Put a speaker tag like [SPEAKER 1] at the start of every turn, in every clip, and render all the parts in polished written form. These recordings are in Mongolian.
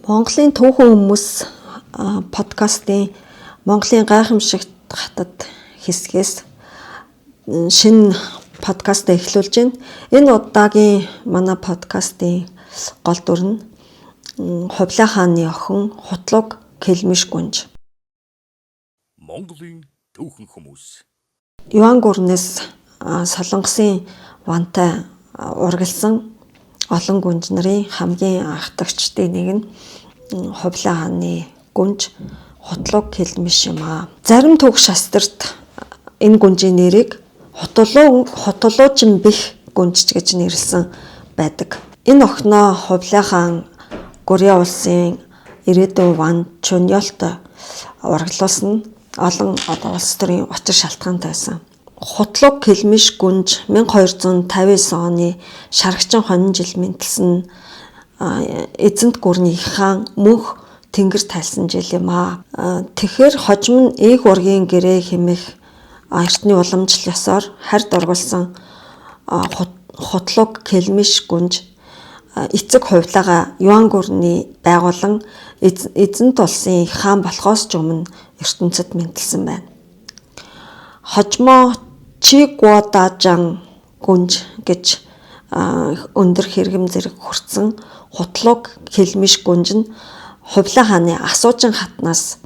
[SPEAKER 1] Монголын түүхэн хүмүүс подкастын Монголын гайхамшигт хатад хэсгээс шинэ подкаст эхлүүлж байна. Энэ удаагийн манай подкастын гол дүр нь Хувлаа хааны охин Хутлуг Кэлмиш гүнж.
[SPEAKER 2] Монголын түүхэн хүмүүс.
[SPEAKER 1] Юан гүрнээс Солонгосын вантай ургалсан олон гүнж нарын хамгийн анхдагчдын нэг нь Хувлаа хааны гүнж Хутлуг Кэлмиш юм аа. Зарим түүх шастрт энэ гүнжийн нэрийг Хутулуучин бэх гүнжч гэж нэрлсэн байдаг. Энэ охиноо Хувлаа хаан Гурья улсын ирээдүйн ван Чуньолт ургалуулсан олон улс төрийн учир шалтгаантай байсан. Хутлуг Кэлмиш гүнж 1259 оны Шаргчин хонин жил мэнтэлсэн эзэнт гүрний их хаан мөнх тэнгэр тайлсан жил юм аа. Тэгэхээр хожим нь ээх ургийн гэрээ хэмэх эртний уламжлал ёсоор харьд ургуулсан Хутлуг Кэлмиш гүнж эцэг хувлаагаа Юан гүрний байгуулан эзэнт улсын их хаан болохоос ч өмнө ертөнцид мэнтэлсэн байна. Хожимо Чигуодажан гүнж гэж өндөр хэрэгэм зэрэг хүртсэн Хутлуг Кэлмиш гүнж нь Хувлаа хааны асуужин хатнаас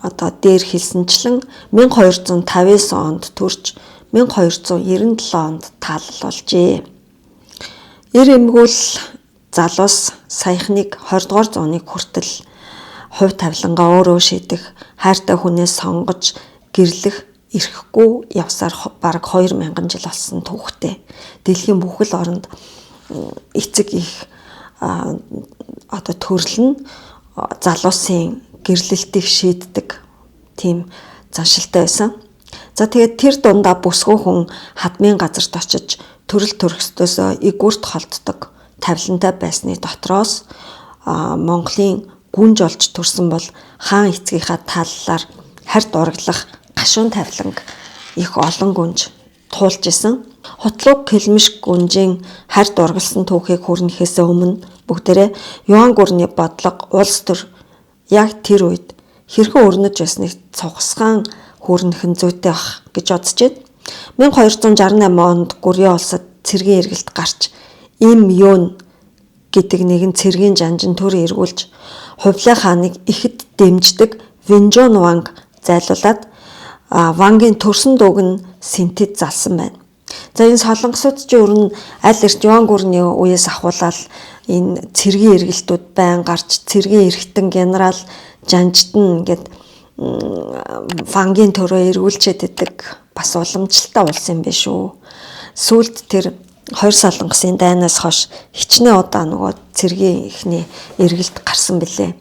[SPEAKER 1] дээр хэлсэнчлэн 1259 онд төрж 1297 онд тааллуулжээ. Эр эмгүүл залуус саяхныг 20 дугаар зууны хүртэл хувь тавилангаа өөрөө шийдэх, хайртай хүнээс сонгож гэрлэх ирэхгүй явсаар бараг 2000 жил болсон түүхтэй. Дэлхийн бүхэл оронд эцэг их төрөл нь залуусын гэрлэлтийг шийддэг тийм заншилтай байсан. За тэгээд тэр дундаа бүсгүй хүн хадмын газарт очиж төрөл төрөстөөсөө игүүрт холддог тавилантай байсны дотроос Монголын гүнж олж төрсөн бол хаан эцгийнхаа тааллаар харьд ургалах гашуун тавиланг их олон гүнж туулж исэн. Хутлуг Кэлмиш гүнжийн харьд ургалсан түүхийг хүрнэхээс өмнө бүгдээрээ Юан гүрний бодлого улс төр яг тэр үед хэрхэн өрнөж байсныг цугсгаан хүрнэх нь зүйтэй бах гэж бодож байна. 1268 онд Гурья улсад цэргийн эргэлт гарч Им Юн гэдэг нэгэн цэргийн жанжин төр эргүүлж Хувлаа хааныг ихэд дэмждэг Вэнжун ванг зайлуулад вангийн төрсөн дууг нь Синтэд залсан байна. За энэ солонгосууд ч өрн аль эрт Юан гүрний үеэс ахуулаад энэ цэргийн эргэлтүүд байн гарч цэргийн эрхтэн генерал жанжтан ингээд вангийн төрөө эргүүлчихэд идэг бас уламжлалтай улс юм биш үү. Сүүлд тэр хоёр солонгосын дайнаас хойш хичнээн удаа нөгөө цэргийн ихний эргэлт гарсан билээ.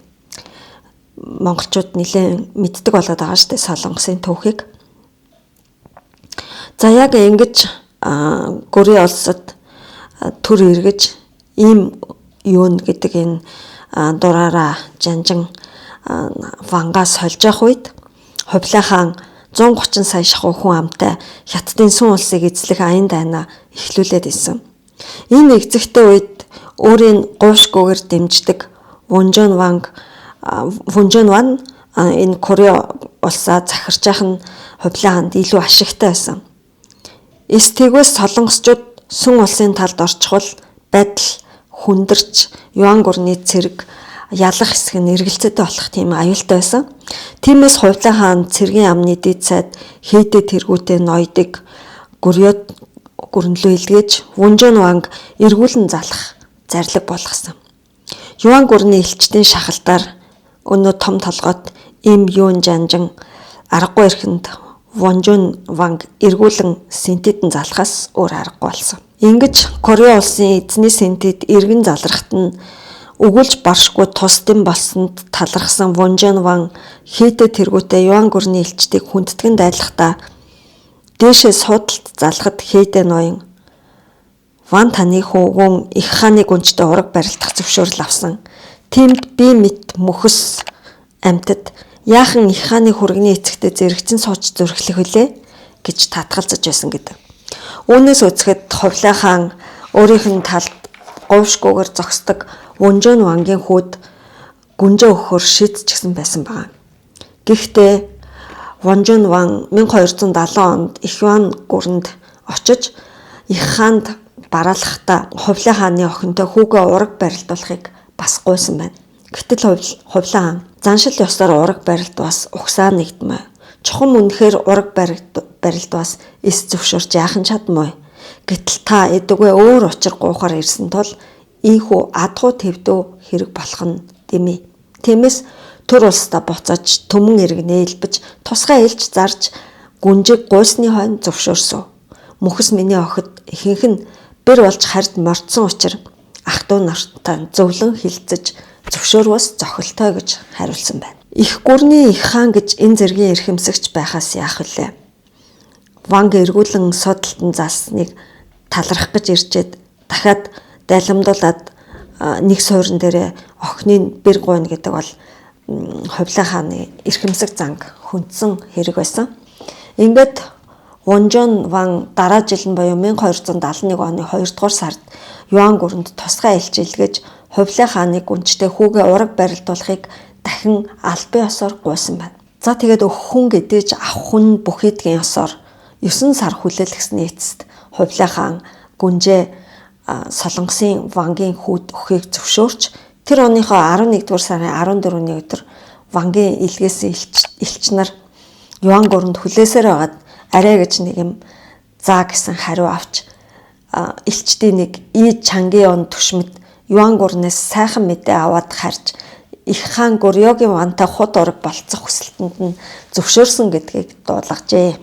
[SPEAKER 1] Монголчууд нэлээд мэддэг болоод байгаа шүү дээ солонгосын түүхийг. За яг ингэж Гурья улсад төр эргэж Им Юн гэдэг энэ дураараа жанжин вангаас холж явах үед Хувлаа хаан 130 сая шахуу хүн амтай Хятадын Сүн улсыг эзлэх аян дайнаа эхлүүлээд исэн. Энэ эзэгтэй үед өөрийн гуйшгүйгээр дэмждэг Вэнжун ван энэ Гурья улсаа захирч явах нь Хувлаа хаанд илүү ашигтай байсан. Эстэгээс солонгосчууд Сүн улсын талд орчихвол байдал хүндэрч Юан гүрний цэрэг ялах хэсэг нь эргэлзээтэй болох тийм аюултай байсан. Тиймээс Хувлаа хаан цэргийн амны дэд сайд хийдэ тэргүүтээ ноёдыг Гурьяд гүрнлөө илгээж Вэнжун ванг эргүүлэн залах зарлиг болгосон. Юан гүрний элчдийн шахалтаар өнөө том толгойд Им Юн жанжин аргагүй эрхэнд Вэнжун ванг эргүүлэн Синтэдэн залахаас өөр аргагүй болсон. Ингэж Гурья улсын эзний Синтэд эргэн залрахт нь өгүүлж баршгүй тусдын болсонд талархсан Вэнжун ван хийдэ тэргүүтээ Юан гүрний элчдийг хүндэтгэн дайлахдаа дээшээ суудалт залхад хийдэ ноён Ван таны хөвгөн их хааны гүнжтэй ураг барилдах зөвшөөрөл авсан. Тиймд би мэд мөхөс амьтад яахан их хааны хүргэний эцэгтэй зэрэгцэн сууч зүрхлэх вүлээ гэж татгалзаж байсан гэдэг. Үүнээс үзэхэд Хувлаа хаан өөрийнх нь талд говьшгүйгээр зогсдог Вэнжун вангийн хүүд гүнжээ өгөхөөр шийдчихсэн байсан байна. Гэхдээ Вонжон Ван 1270 онд Ихван гүрэнд очиж их хаанд бараалахдаа Хувлаа хааны охинтой хүүгээ ураг барилдуулахыг бас гуйсан байна. Гэтэл Хувлаа хаан заншил ёсоор ураг барилдваас угсаа нэгдмэ. Чухам үнэхээр ураг барилдваас эс зөвшөөрч яахан чадмай. Гэтэл та эдүгээ өөр учир гуйхаар ирсэн тул ийхүү адгуу твдөө хэрэг болох нь дэмий. Тиймээс төр улсдаа буцаж төмөн иргэнэ илбэж тусгай илж зарж гүнжиг гуйсны хойно зөвшөөрсөв. Мөхс миний охид ихэнх нь бэр болж хард мордсон учраас ах トゥ нартай зөвлөн хилцэж зөвшөөрвөөс зохилтой гэж хариулсан байна. Их гүрний их хаан гэж энэ зэргийн эрхэмсэгч байхаас яах вүлээ? Ванг эргүүлэн судалтан заасныг талрах гэж ирчээд дахиад дайламдуулаад нэг суурин дээрээ охины бэр гуйна гэдэг бол Хувлаа хааны эрхэмсэг занг хүндсэн хэрэг байсан. Ингээд Вонжон Ван дараа жил нь буюу 1271 оны 2 дугаар сард Юан гүрэнд тусгай элч илгээж Хувлаа хааны гүнжтэй хүүгээ ураг барилдуулахыг дахин албан ёсоор гуйсан байна. За тэгээд өгөх хүн гэдэж авах хүн бүх эдгийн ёсоор 9 сар хүлээлгэсний эцэст Хувлаа хаан гүнжээ Солонгосын Вангийн хүүд өхийг зөвшөөрч тэр оныхоо 11-р сарын 14-ний өдөр Вангийн илгээсэн элч нар Юан гүрэнд хүлээсээр байгаад арай гэж нэг юм заа гэсэн хариу авч элчдийн нэг ий чангийн он түшмэд Юан гүрнээс сайхан мэдээ аваад харж их хаан Гурьёгийн Вантай худ ураг болцох хүсэлтэнд нь зөвшөөрсөн гэдгийг дуулгажээ.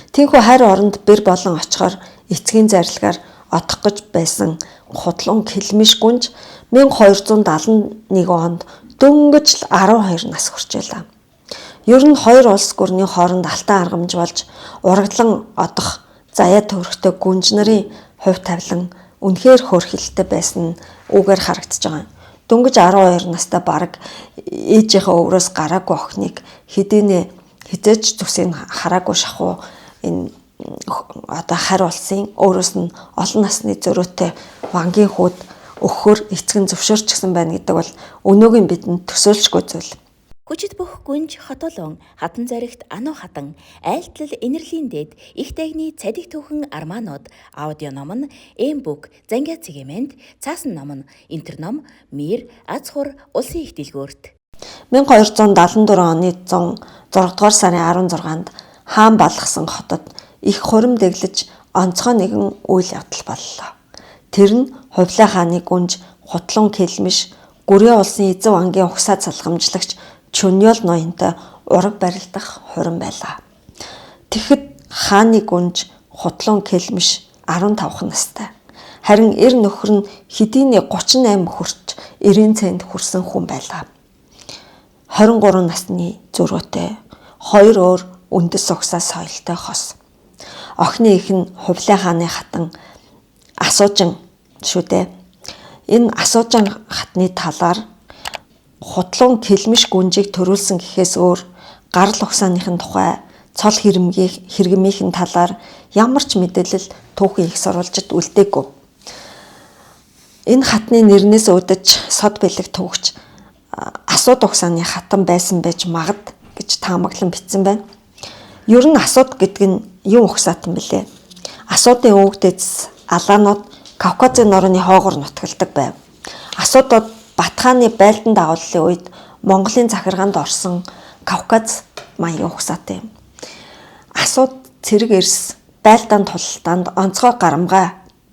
[SPEAKER 1] Тинхүү харь оронд бэр болон очихоор эцгийн зарилгаар отох гэж байсан худлун Килмиш гүнж 1271 онд дөнгөж л 12 нас хүрчээлээ. Ер нь хоёр улс гүрний хооронд алтан аргамж болж ураглан одох заяа төрхтэй гүнж нарын хувь тавилан үнэхээр хөөрхөлтэй байсан нь үгээр харагдаж байгаа. Дөнгөж 12 настай бараг ээжийнхээ өврөөс гараагүй охиныг хэдийнэ хизээч зүсийг хараагүй шахуу энэ одоо харь улсын өөрөөс нь олон насны зөрөөтэй Вангийн хүүд өгөхөөр эцэг нь зөвшөөрчихсэн байна гэдэг бол өнөөгийн бидэнд төсөөлшгүй зүйл.
[SPEAKER 2] Хүчит бүх гүнж хотолон хатан зоригт ану хатан айлтлал инэрлийн дэд их дайгны цадиг түүхэн армаанууд аудио ном нь Эмбүк Занга цэгэмэнд цаасан ном нь Интерном Мир Азхур улсын их дэлгүүрт
[SPEAKER 1] 1274 оны 106 дугаар сарын 16-нд хаан балгасан хотод их хурим дэглэж онцгой нэгэн үйл явдал боллоо. Тэр нь Хувлаа хааны гүнж хутлун Килмиш Гурьё улсын эзэн Вангийн угсаа залгамжлагч Чөньёл ноёнтой ураг барилдах хурим байлаа. Тэгэхэд хааны гүнж хутлун Килмиш 15 настай. Харин эр нөхөр нь хэдийнэ 38 хүрч 90 цэнд хүрсэн хүн байлаа. 23 насны зөрөөтэй, хоёр өөр үндэс угсаа соёлтой хос. Охины их нь Хувлаа хааны хатан Асуужин шүү дээ. Энэ Асуужин хатны талаар хутлун Килмиш гүнжийг төрүүлсэн гэхээс өөр гарал угсааныхын тухай цол хэрэгмийнхэн талаар ямар ч мэдээлэл түүхэн их сурвалжид үлдээгүй. Энэ хатны нэрнээс үүдэж сод бэлэг түүхч Асууд угсааны хатан байсан байж магад гэж таамаглан бичсэн байна. Ер нь Асууд гэдэг нь юу угсаатан бэлээ? Асуудын өвгдөц алаанууд Кавказын норны хоогоор нутагладаг байв. Асуудууд Батхааны байлдан дагууллын үед Монголын захиргаанд орсон Кавказ маягийн угсаатай юм. Асууд цэрэг эрс байлдаан тултанд онцгой гарамгай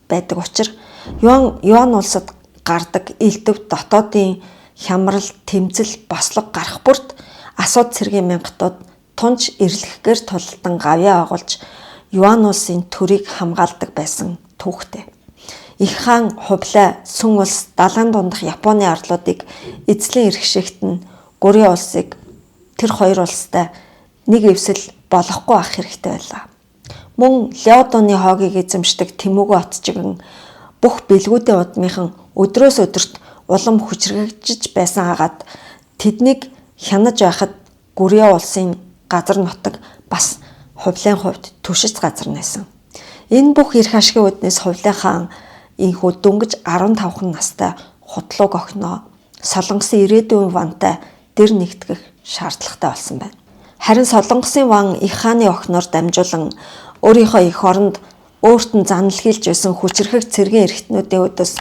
[SPEAKER 1] байдаг учраас Юан улсад гардаг элдв дотоодын хямрал, тэмцэл, бослого гарах бүрт Асууд цэргийн мянгатууд тунж ирлэхээр тултан гавьяа агуулж Юан улсын төрийг хамгаалдаг байсан түүхтэй. Их хаан Хувлаа сүн улс далайн дундах Японы арлуудыг эзлэн эрхшигтэн Гурьё улсыг тэр хоёр улстай нэг эвсэл болохгүй ах хэрэгтэй байлаа. Мөн Леодоны хоогийг эзэмшдэг Тэмүүгэн от чигэн бүх бэлгүүдийн удмынхан өдрөөс өдөрт улам хүчрэгжиж байсан хагаад тэднийг хянаж байхад Гурьё улсын газар нутаг бас Хувлаан хувьд түшиж газар нэсэн. Энэ бүх эрх ашигын үднээс Хувлаа хаан инхүү дөнгөж 15 настай хутлууг охиноо Солонгосын ирээдүйн вантай дэр нэгтгэх шаардлагатай болсон байна. Харин Солонгосын ван их хааны охиноор дамжуулан өөрийнхөө эх оронд өөрт нь занлахилж байсан хүчрхэг цэргийн эрхтнүүдийн өдөөс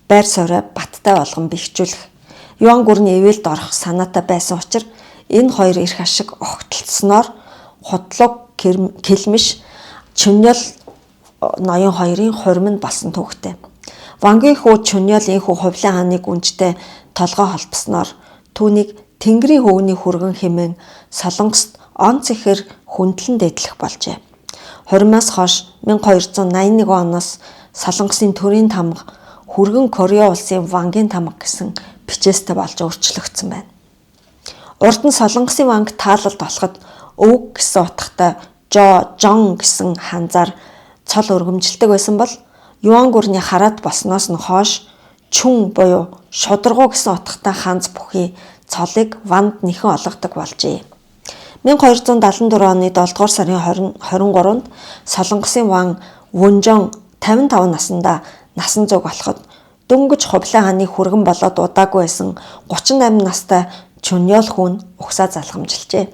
[SPEAKER 1] байр сууриа баттай болгон бэхжүүлэх Юан гүрний ивэлд орох санаатай байсан учраас энэ хоёр эрх ашиг огтлцсноор худлаг кэлмиш Чүньёл ноён хоёрын хурим нь болсон түүхтэй. Вангийн хүү Чүньёл энхүү хувлын хааны гүнжтэй толгой холбосноор түүнийг Тэнгэрийн хөвгний хүргэн хэмээн Солонгост онц ихэр хүндлэн дэдлэх болжээ. Хуримаас хойш 1281 оноос Солонгосын төрийн тамга хүргэн Кореа улсын Вангийн тамга гэсэн бичээстэй болж өөрчлөгдсөн байна. Урд нь Солонгосын ванг таалалд болоход өвөг гэсэн утгатай Жон гэсэн ханзаар цол өргөмжилдэг байсан бол Юан гүрний хараад болсноос нь хойш Чүн буюу шударгуу гэсэн утгатай ханз бүхий цолыг ванд нэхэн олгодог болжээ. 1274 оны 7 дугаар сарын 23-нд Солонгосын ван Вүнжон 55 наснда насан зүг болоход дөнгөж хувлын хааны хүргэн болоод удаагүй байсан 38 настай Чүньёл хүн угсаа залгамжилжээ.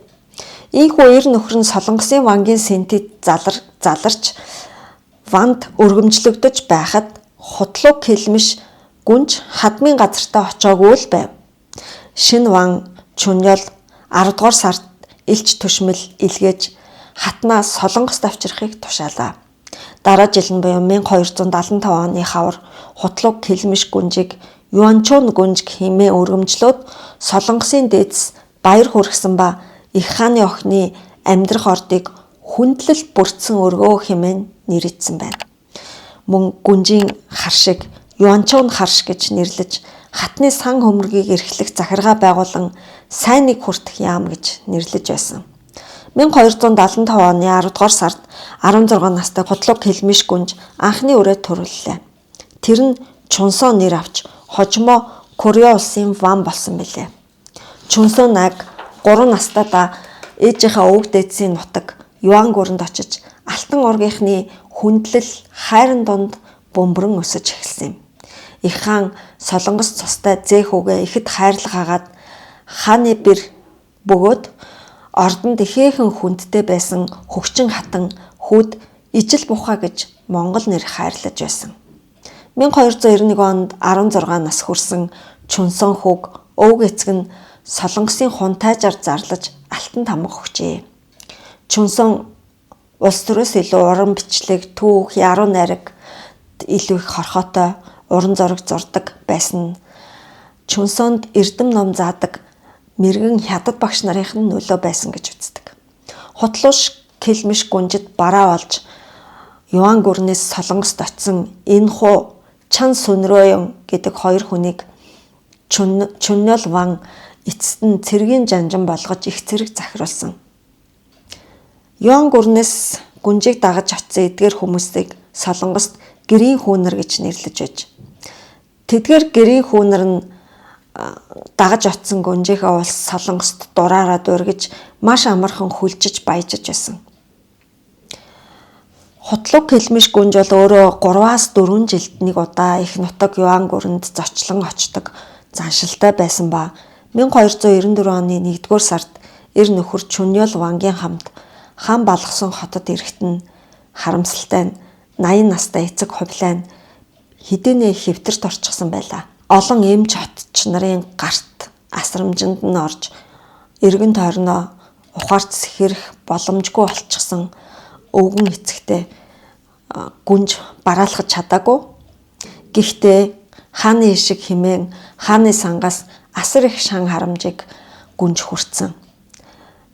[SPEAKER 1] Ийхүү эр нөхөр нь Солонгосын вангийн синтэд заларч ванд өргөмжлөгдөж байхад худлаг кэлмиш гүнж хадмын газартаа очоогүй л байв. Шинэ ван Чүньёл 10 дугаар сард илч түшмэл илгээж хатнаа Солонгост авчрахыг тушаалаа. Дараа жил нь буюу 1275 оны хавар хутлаг кэлмиш гүнжийг Юанчун гүнж хэмээн өргөмжлөөд Солонгосын дээдс баяр хүргэсэн ба их хааны охины амьдрах ордыг хүндлэл бүрдсэн өргөө хэмээн нэрийдсэн байна. Мөн гүнжийн харшиг Юанчун харш гэж нэрлэж хатны сан хөмрөгийг эрхлэх захиргаа байгуулан сайныг хүртэх яам гэж нэрлэж байсан. 1275 оны 10 дугаар сард 16 настай хутлаг кэлмиш гүнж анхны үрээ төрүүллээ. Тэр нь Чунсон нэр авч хожимо Кореа улсын ван болсон билээ. Чунсон наг 3 настайдаа ээжийнхээ өвөг дээдсийн нутаг Юан гүрэнд очиж алтан ургийнхны хүндлэл хайрын дунд бөмбөрөн өсөж эхэлсэн юм. Их хаан Солонгос цустай зээх үгээ ихэд хайрлах хагаад хааны бэр бөгөөд ордонд ихээхэн хүндтэй байсан хөгчин хатан хүүд ижил бухаа гэж Монгол нэр хайрлаж байсан. 1291 онд 16 нас хүрсэн Чунсон хүүг өвөг эцэг нь Солонгосын хунтайжаар зарлаж алтан тамга өгчээ. Чунсон улс төрөөс илүү уран бичлэг, түүх, яруу найраг илүү их хорхоотой уран зураг зурдаг байсан. Чунсонд эрдэм ном заадаг мэрэгэн хятад багш нарын нөлөө байсан гэж үздэг. Хутлууш кэлмиш гүнжид бараа болж Юан гүрнээс Солонгост очсон энэ хуу Чан Сүнрөөён гэдэг хоёр хүнийг Чүньёл ван эцэст нь цэргийн жанжин болгож их цэрэг захируулсан. Юан гүрнээс гүнжийг дагаж очсон эдгээр хүмүүсийг Солонгост гэрийн хүүнэр гэж нэрлэж байж. Тэдгээр гэрийн хүүнэр нь дагаж очсон гүнжийнхээ улс Солонгост дураараа дургиж маш амархан хүлжиж баяжиж байсан. Хутлаг кэлмиш гүнж бол өөрөө 3-аас 4 жилд нэг удаа их нутаг Юан гүрэнд зочлон очдог заншилтай байсан ба 1294 оны 1-р сард эр нөхөр Чүньёл вангийн хамт хан балгасан хотод ирэхэд нь харамсалтай нь 80 настай эцэг хувлаа нь хэдийнэ хэвтэрт орчихсон байлаа. Олон эмч хотч нарын гарт асрамжинд нь орж эргэн тойрноо ухаарч сэхэрэх боломжгүй болчихсон өвгөн эцэгтэй гүнж бараалхаж чадаагүй. Гэхдээ хааны ишиг хэмээн хааны сангаас асар их шан харамжийг гүнж хүртсэн.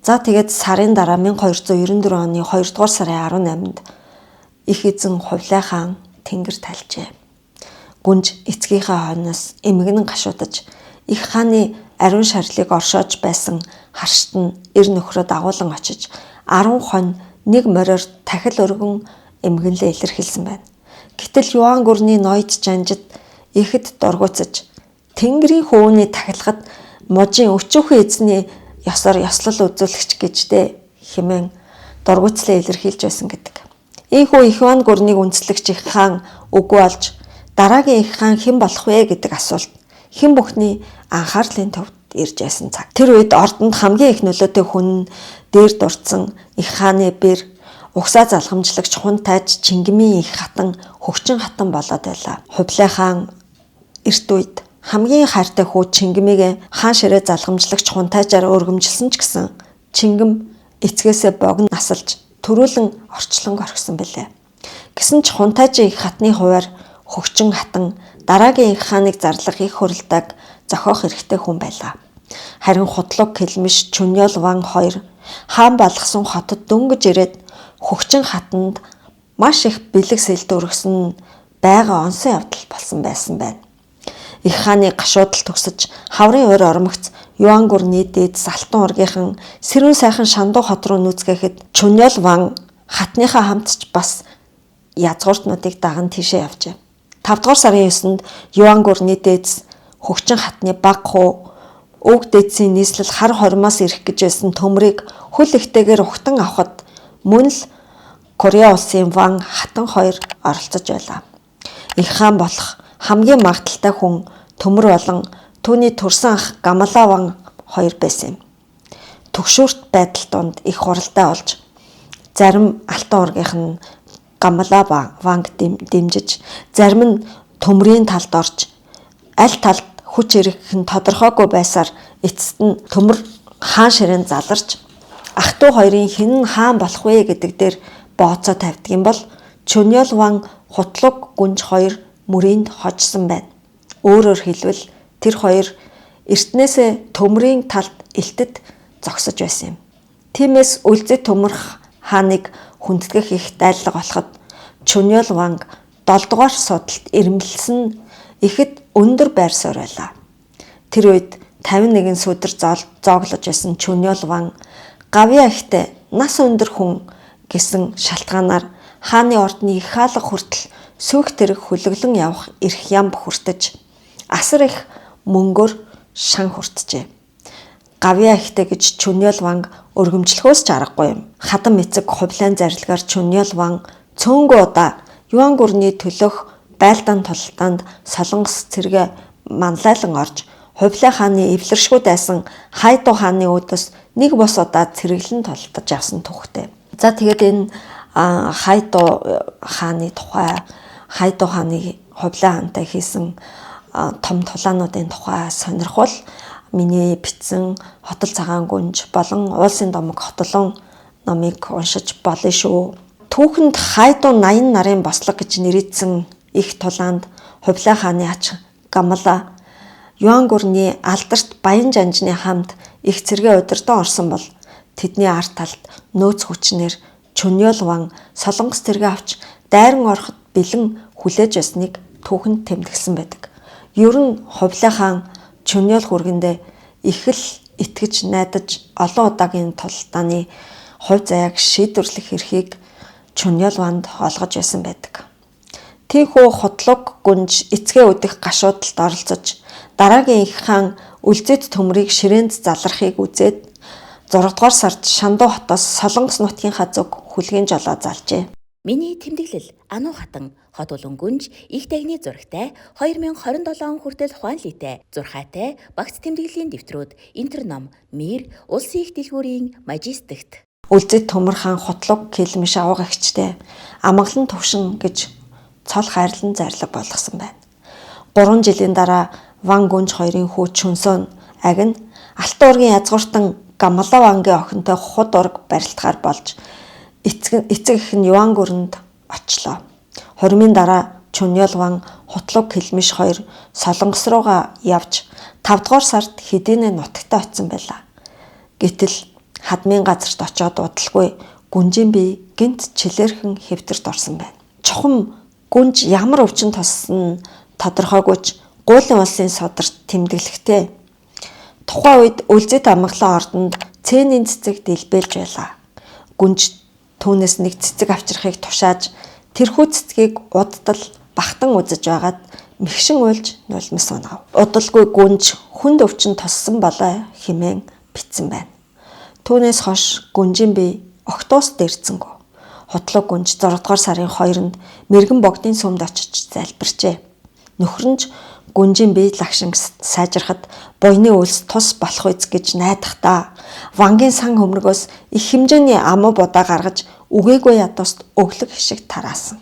[SPEAKER 1] За тэгээд сарын дараа 1294 оны 2 дугаар сарын 18-нд их эзэн Хувлай хаан тэнгэр талжээ. Гүнж эцгийнхээ хойноос эмгэнэн гашуудаж их хааны ариун шарлыг оршоож байсан харшид нь эр нөхрөө дагуулan очиж 10 хонь нэг мориор тахил өргөн эмгэнлээ илэрхийлсэн байна. Гэтэл Юан гүрний ноёд жанжид ихэд дургуцаж Тэнгэрийн хөөний тахилгад мужийн өчүүхэн эзний ёсоор ёслол үзүүлэгч гэжтэй хэмээн дургуцлаа илэрхийлж байсан гэдэг. Ийхүү их Юан гүрнийг үндэслэгч их хаан үгүй болж дараагийн их хаан хэн болох вэ гэдэг асуулт хэн бүхний анхаарлын төвд ирж байсан цаг. Тэр үед ордонд хамгийн их нөлөөтэй хүн дээр дурдсан их хааны бэр угсаа залхамжлагч хунтайж Чингимийн их хатан хөгчин хатан болоод байлаа. Хувлай хаан эрт үед хамгийн хайртай хүү Чингимийг хаан ширээ залхамжлагч хунтайжаар өргөмжилсөн ч гэсэн Чингим эцгээсээ богино насалж төрүүлэн орчлон орхисон билээ. Гэсэн ч хунтайжийн их хатны хуваар хөгчин хатан дараагийн их хааныг зарлах их хуралдааг зохиох хэрэгтэй хүн байлаа. Харин хутлуг Кэлмиш Чүньёл Ван хоёр хаан болгосон хотод дөнгөж ирээд хөгчин хатанд маш их бэлэг сэлд өргөсөн нь байгаа онсон явдал болсон байсан байна. Их хааны гашуудал төгсөж хаврын ойр ормогц Юан гүрний дээд Салтан ургийнхан сэрүүн сайхан Шанду хот руу нүүцгээхэд Чүньёл Ван хатныхаа хамтч бас язгууртнуудыг даган тийшээ явжээ. 5 дугаар сарын 9-нд Юан гүрний дээдс хөгчин хатны баг хуу өг дээдсийн нийслэл хар хормоос ирэх гэж байсан төмрийг хөл ихтэйгээр ухтан авахд мөн л Кореа улсын Ван хатан хоёр оролцож байлаа. Их хаан болох хамгийн магадaltaй хүн төмөр болон түүний төрсөн ах Гамала Ван хоёр байсан юм. Түгшүүрт байдал донд их хуралдаа олж зарим алтан ургийнх нь Гамала Ванг дэмжиж зарим нь төмрийн талд орж аль талд хүч ирэх нь тодорхойгүй байсаар эцэст нь төмөр хаан ширээн заларч ах トゥ хоёрын хэн нь хаан болох вэ гэдэг дээр бооцоо тавьдаг юм бол Чүньёл Ван хутлуг гүнж хоёр мөрийнд хожсон байна. Өөрөөр хэлбэл тэр хоёр эртнээсээ төмрийн талд элтэд зогсож байсан юм. Тиймээс үлзий төмөр хааныг хүндэтгэх их дайлага болоход Чүньёл Ванг 7 дугаар судалт ирмэлсэн ихэд өндөр байр суурь байлаа. Тэр үед 51 сүдэр зооглож байсан Чүньёл Ван гавьяа ихтэй нас өндөр хүн гэсэн шалтгаанаар хааны ордны их хаалга хүртэл сүйх тэрэг хүлэглэн явах эрх ям хүртэж асар их мөнгөөр шан хүртжээ. Гавьяа ихтэй гэж Чүньёл Ванг өргөмжлөхөөс ч аргагүй юм. Хадам эцэг хувлайн зарилгаар Чүньёл Ван цөөнгөө удаа Юан гүрний төлөх байлдаан тултаанд солонгос цэргээ манлайлан орж Хувлай хааны эвлэршгүй дайсан Хайду хааны үүдээс нэг бос удаа цэрэглэн тултаж явсан түүхтэй. За тэгээд энэ Хайду хааны тухай Хайду хааны Хувлай хаантай хийсэн том тулаануудын тухай сонирхол миний бичсэн Хотол цагаан гүнж болон Уулсын домог хотолон номыг уншиж болно шүү. Түүхэнд Хайду 80 нарын бослог гэж нэрийдсэн их тулаанд Хувлай хааны ач Гамала Юан гүрний алдарт Баян жанжны хамт их цэргээ удирдан орсон бол тэдний арт талд нөөц хүчнэр Чүньёл Ван солонгос цэргээ авч дайран ороход бэлэн хүлээж байсныг түүхэнд тэмдэглэсэн байдаг. Ер нь Хувлай хаан Чүньёл хүргэндээ их л итгэж найдаж олон удаагийн тултааны хувь заяаг шийдвэрлэх эрхийг Чүньёл Ванд олгож байсан байдаг. Тийхүү хутлуг гүнж эцгээ өдөх гашуудалд оролцож дараагийн их хаан үлзэд төмрийг ширээнд залрахыг үзээд 6 дугаар сард Шанду хотоос Солонгос нутгийнхаа зүг хүлгийн жолоо залжээ.
[SPEAKER 2] Миний тэмдэглэл Ану хатан хот улан гүнж их тайгны зурагтай 2027 хүртэл ухаанлитай зурхаатай багц тэмдэглэлийн дэвтрүүд интерном Мир улсын их дэлгүүрийн Мажистикт
[SPEAKER 1] Үлзэд төмөр хаан хутлуг Кэлмиш авгагчтай амгалан төвшин гэж цол хайрлан зарлаг болгосон байна. 3 жилийн дараа Ван гүнж хоёрын хүү Чүнсөн агин Алтан ургийн язгууртан Гамала Вангийн охинтой худ ураг барилдахаар болж эцэг их нь Юан гүрэнд очлоо. Хормын дараа Чүньёл Ван хутлуг Кэлмиш хоёр солонгос руугаа явж 5 дугаар сард хэдийнэ нутагтаа очсон байлаа. Гэтэл хадмын газарт очоод удалгүй гүнжийн бие гинт чилээрхэн хэвтэрт орсон байна. Чухам гүнж ямар өвчин туссан тодорхойгүйч гуулын улсын содорт тэмдэглэхдээ тухайн үед үлзэд амгалан ордонд цэний цэцэг дэлбэлж байлаа. Гүнж түүнээс нэг цэцэг авчрахыг тушааж тэрхүү цэцгийг удтал бахтан үзэж байгаад мэгшин уйлж нулимс унав. Удалгүй гүнж хүнд өвчин туссан болоо хэмээн бичсэн байна. Түүнээс хойш гүнжийн бие октоос дэрцэнгүү. Хутлуг гүнж 6 дугаар сарын 2-нд Мэргэн богдын сүмд очиж залбирчээ. Нөхөр нь гүнжийн бие лагшин сайжрахад буйны үйлс тус болох үз гэж найдахдаа Вангийн сан хөмрөгөөс их хэмжээний амуу будаа гаргаж үгээгүй ядууст өглөг хишиг тараасан.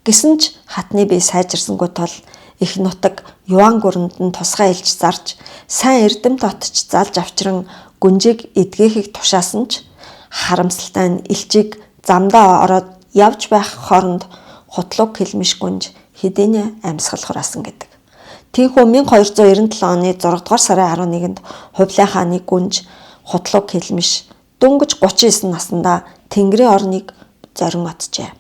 [SPEAKER 1] Гэсэн ч хатны бие сайжирсангүй тул их нутаг Юан гүрэнд нь тусгай илж зарж сайн эрдэм тотч залж авчран гүнжийг эдгээхийг тушаасан ч харамсалтай нь элчийг замдаа ороод явж байх хооронд хутлуг хэлмиш гүнж хэдийнэ амьсгал хураасан гэдэг. Тийхүү 1297 оны 6 дугаар сарын 11-нд Хувлай хааны гүнж хутлуг хэлмиш дөнгөж 39 наснда Тэнгэрийн орныг зорин оджээ.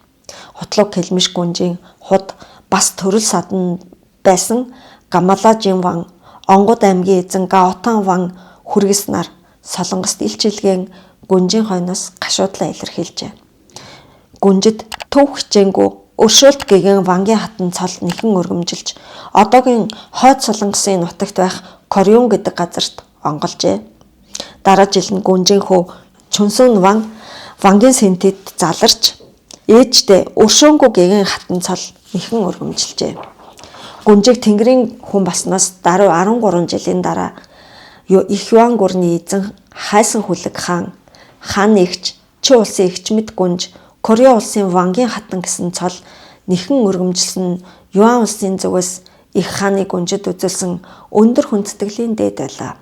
[SPEAKER 1] Хутлуг хэлмиш гүнжийн худ бас төрөл садан байсан Гамалажин ван, Онгод аймгийн эзэн Гаотан ван хүргэс нар Солонгост илчилгээн гүнжийн хойноос гашуудлаа илэрхийлжээ. Гүнжид төв хичээнгүй өршөөлт гэгэн Вангийн хатан цол нэхэн өргөмжилж одоогийн хойд Солонгосын нутагт байх Корюн гэдэг газарт онголжээ. Дараа жил нь гүнжийн хүү Чүнсүн ван Вангийн сэнтэд заларч ээждээ өршөөнгүй гэгэн хатан цол нэхэн өргөмжилжээ. Гүнжийг Тэнгэрийн хүн баснаас даруй 13 жилийн дараа их Юан гүрний эзэн Хайсан хүлэг хаан нэгч Чи улсын эгчмэд гүнж Корео улсын Вангийн хатан гэсэн цол нэхэн өргөмжилсөн Юан улсын зүгээс их хааны гүнжид үзүүлсэн өндөр хүндэтгэлийн дээд байлаа.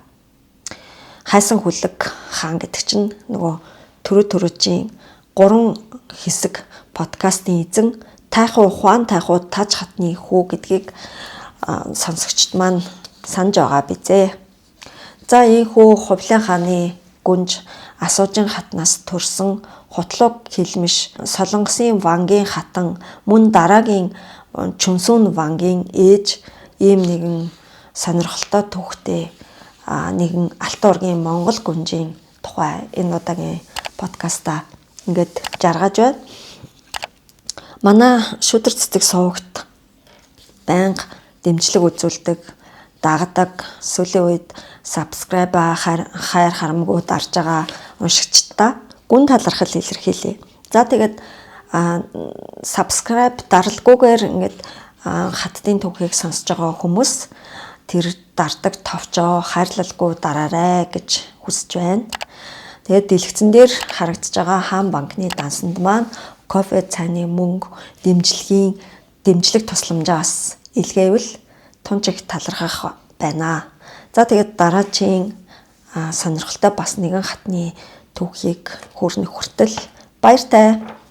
[SPEAKER 1] Хайсан хүлэг хаан гэдэг чинь нөгөө төрөжийн 3 хэсэг подкастын эзэн Тайхуу Хуан Тайхуу Таж хатны хүү гэдгийг сонсогчд маань санаж байгаа бизээ. За ийхүү Хувлай хааны гүнж Асуужин хатнаас төрсөн хутлуг хэлмиш Солонгосын Вангийн хатан мөн дараагийн Чүнсүн Вангийн ээж ийм нэгэн сонирхолтой түүхтэй нэгэн Алтан ургийн Монгол гүнжийн тухай энэ удаагийн подкаста ингээд жаргаж байна. Манай шүдэр цэцэг сувагт байнга дэмжлэг үзүүлдэг, дагдаг, сүүлийн үед subscribe хайр харамгүй дарж байгаа уншигчдаа гүн талархал илэрхийлье. За тэгээд subscribe даралгүйгээр ингээд хаттын түүхийг сонсож байгаа хүмүүс тэр дардаг товчоо хайрлалгүй дараарай гэж хүсэж байна. Тэгээд дэлгэцэн дээр харагдаж байгаа хаан банкны дансанд маань кофе цайны мөнгө дэмжлэг тусламжаас илгээвэл тунч их талархах байна. За тэгээд дараагийн сонирхолтой бас нэгэн хатны түүхийг хүрнэх хүртэл баяртай.